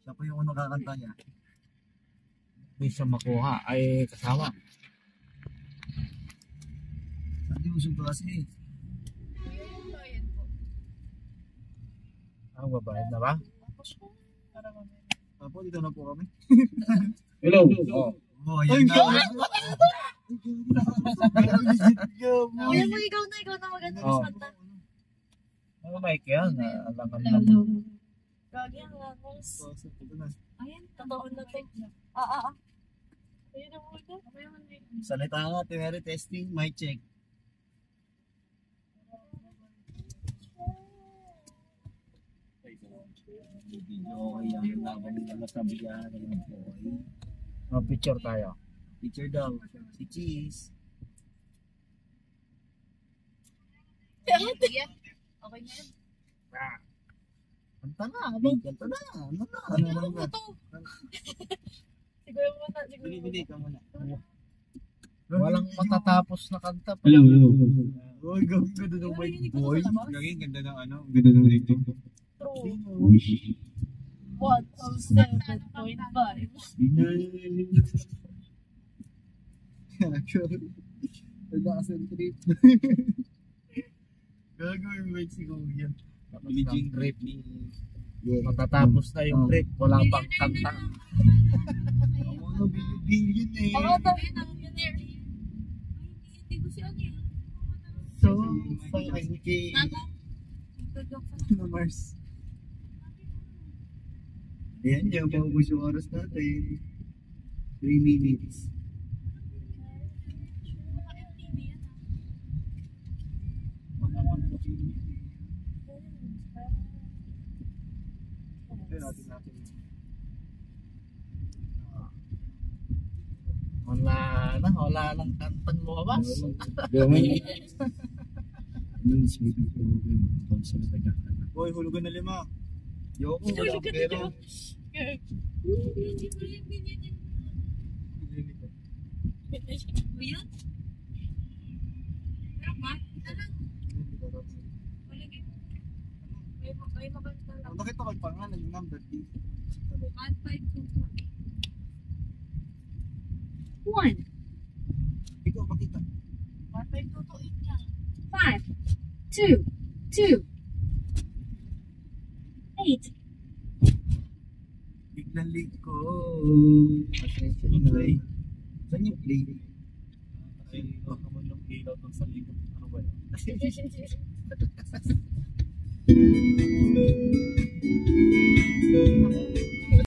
Siya po yung unang kakanta niya. Hindi siya makuha. Ay, kasama. Hindi usog pa kasi. Babayad na ba? Apo, dito na po kami. Hello. Oh, ayan na. Kuya mo, ikaw na maganda Oh. sa kanta. Ano mic yan? Alam ka Lalo. naman. Gagi ang lagos. Ito na. Ayan, totoo na tayo. Ayun ang muna. Salita nga, tineri testing, mic check. Okay, ang laban ng mga sabihan. Oh, picture tayo. Picture daw, si Cheese. Okay na yan. Kanta na, kanta na. Ano na? Siguro muna. Bili ka muna. Walang matatapos na kanta. Hello. Uy, ganda ng mic boy. Gagawin ganda ng ano, ganda ng dito. True. 107.5. Wala kasi ang trip. Gagawin mic si Kuya. Billie trip. Matatapos na yung trip. Wala pang kanta. Ano billion eh. Baka tayo ng engineer. Hindi ko si ano yun. So, fine kay Mars. Ayan, diyan paubos yung oras natin. 3 minutes. Wala lang kantang lumabas. Boy, hulugan na 5. Yoko, wala akong pera. Kuya? May makanta lang. Nakita ko yung pangalan, yung number 8. 1. Ikaw, makita. 1.228 niya. 5, 2, 8. Biglang late ko. Pasensya na eh. Saan yung play? Kasi baka mo yung ilaw doon sa likod. Ano ba yun?